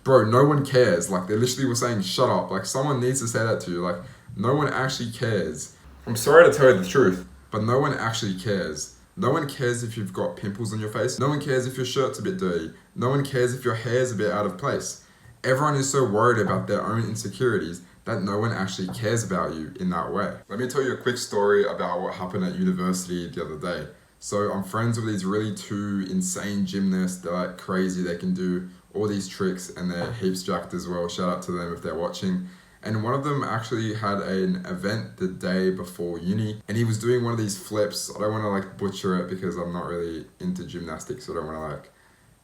bro, no one cares. Like, they literally were saying, shut up. Like, someone needs to say that to you. Like, no one actually cares. I'm sorry to tell you the truth, but no one actually cares. No one cares if you've got pimples on your face. No one cares if your shirt's a bit dirty. No one cares if your hair's a bit out of place. Everyone is so worried about their own insecurities that no one actually cares about you in that way. Let me tell you a quick story about what happened at university the other day. So I'm friends with these really two insane gymnasts. They're like crazy. They can do all these tricks and they're heaps jacked as well. Shout out to them if they're watching. And one of them actually had an event the day before uni and he was doing one of these flips. I don't want to like butcher it because I'm not really into gymnastics, so I don't want to like,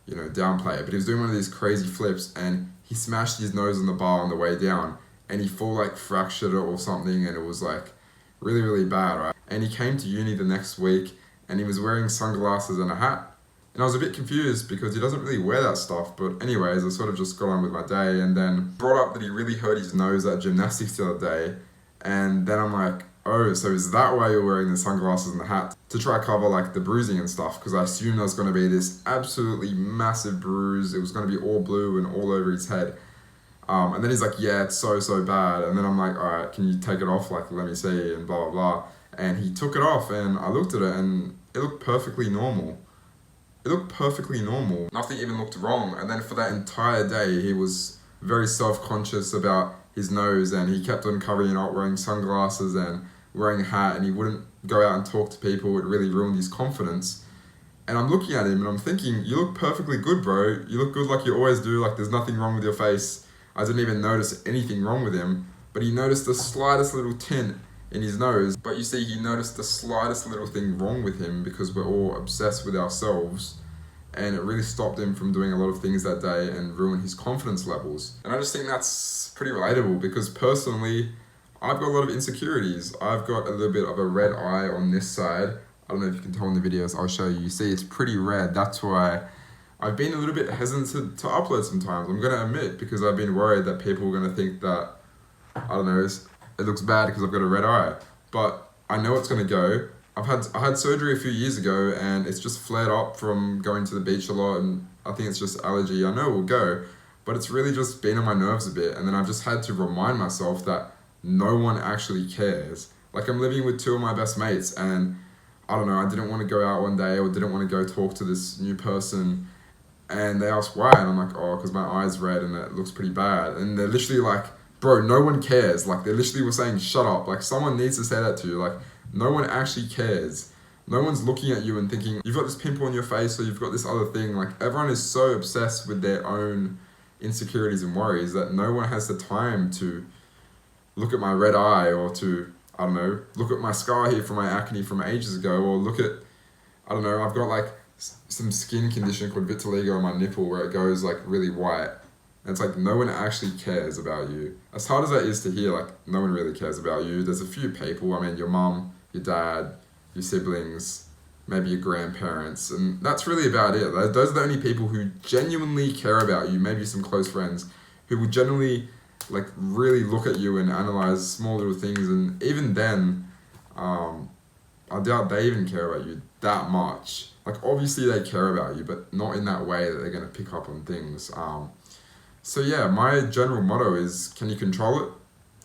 you know, downplay it. But he was doing one of these crazy flips and he smashed his nose on the bar on the way down and he full like fractured it or something, and it was like really, really bad, right? And he came to uni the next week and he was wearing sunglasses and a hat. And I was a bit confused because he doesn't really wear that stuff. But anyways, I sort of just got on with my day and then brought up that he really hurt his nose at gymnastics the other day. And then I'm like, oh, so is that why you're wearing the sunglasses and the hat? To try to cover like the bruising and stuff, because I assumed there was going to be this absolutely massive bruise. It was going to be all blue and all over his head. And then he's like, yeah, it's so bad. And then I'm like, all right, can you take it off? Like, let me see, and blah, blah, blah. And he took it off and I looked at it and it looked perfectly normal. It looked perfectly normal. Nothing even looked wrong. And then for that entire day, he was very self-conscious about his nose and he kept on covering it up, wearing sunglasses and wearing a hat, and he wouldn't go out and talk to people. It really ruined his confidence. And I'm looking at him and I'm thinking, you look perfectly good, bro. You look good like you always do. Like, there's nothing wrong with your face. I didn't even notice anything wrong with him, but he noticed the slightest little tint in his nose. But you see, he noticed the slightest little thing wrong with him because we're all obsessed with ourselves, and it really stopped him from doing a lot of things that day and ruined his confidence levels. And I just think that's pretty relatable because personally, I've got a lot of insecurities. I've got a little bit of a red eye on this side. I don't know if you can tell in the videos, I'll show you. You see, it's pretty red. That's why I've been a little bit hesitant to upload sometimes. I'm going to admit, because I've been worried that people are going to think that, I don't know, it looks bad because I've got a red eye. But I know it's going to go. I had surgery a few years ago and it's just flared up from going to the beach a lot, and I think it's just allergy. I know it will go, but it's really just been on my nerves a bit. And then I've just had to remind myself that no one actually cares. Like, I'm living with two of my best mates and I don't know, I didn't want to go out one day or didn't want to go talk to this new person, and they asked why, and I'm like, oh, because my eye's red and it looks pretty bad. And they're literally like, bro, no one cares. Like, they literally were saying, shut up. Like, someone needs to say that to you. Like, no one actually cares. No one's looking at you and thinking, you've got this pimple on your face or you've got this other thing. Like, everyone is so obsessed with their own insecurities and worries that no one has the time to look at my red eye or to, I don't know, look at my scar here from my acne from ages ago, or look at, I don't know, I've got like some skin condition called vitiligo on my nipple where it goes like really white. And it's like, no one actually cares about you. As hard as that is to hear, like, no one really cares about you. There's a few people, I mean, your mum, your dad, your siblings, maybe your grandparents, and that's really about it. Those are the only people who genuinely care about you, maybe some close friends, who will generally, like, really look at you and analyze small little things, and even then, I doubt they even care about you that much. Like, obviously they care about you, but not in that way that they're going to pick up on things. So yeah, my general motto is, can you control it?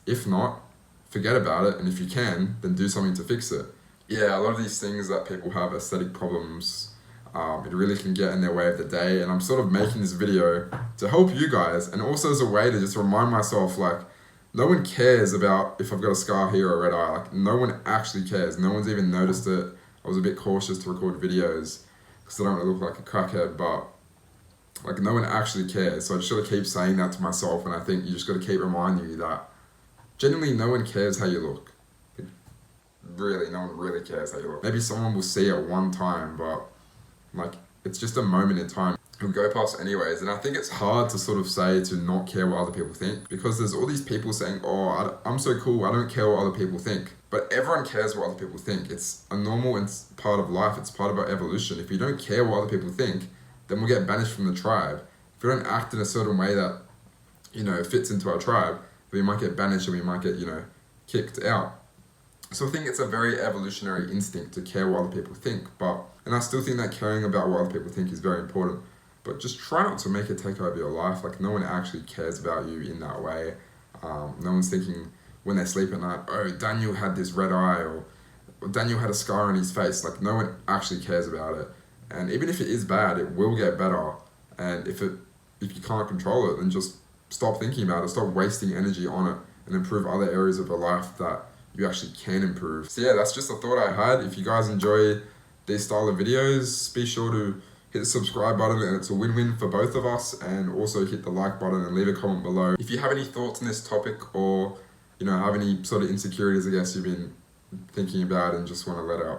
If not, forget about it. And if you can, then do something to fix it. Yeah, a lot of these things that people have, aesthetic problems, it really can get in their way of the day. And I'm sort of making this video to help you guys, and also as a way to just remind myself, like, no one cares about if I've got a scar here or a red eye. Like, no one actually cares. No one's even noticed it. I was a bit cautious to record videos because I don't want to look like a crackhead, but like, no one actually cares. So I just got to keep saying that to myself, and I think you just got to keep reminding you that genuinely no one cares how you look. Really, no one really cares how you look. Maybe someone will see it one time, but like, it's just a moment in time. It'll go past anyways. And I think it's hard to sort of say to not care what other people think, because there's all these people saying, oh, I'm so cool, I don't care what other people think. But everyone cares what other people think. It's a normal and part of life. It's part of our evolution. If you don't care what other people think, then we'll get banished from the tribe. If we don't act in a certain way that, you know, fits into our tribe, we might get banished and we might get, you know, kicked out. So I think it's a very evolutionary instinct to care what other people think, and I still think that caring about what other people think is very important. but just try not to make it take over your life. Like, no one actually cares about you in that way. No one's thinking when they sleep at night, oh, Daniel had this red eye, or Daniel had a scar on his face. Like, no one actually cares about it. And even if it is bad, it will get better. And if you can't control it, then just stop thinking about it. Stop wasting energy on it, and improve other areas of your life that you actually can improve. So yeah, that's just a thought I had. If you guys enjoy these style of videos, be sure to hit the subscribe button, and it's a win-win for both of us. And also hit the like button and leave a comment below. If you have any thoughts on this topic, or have any sort of insecurities, I guess, you've been thinking about and just want to let out.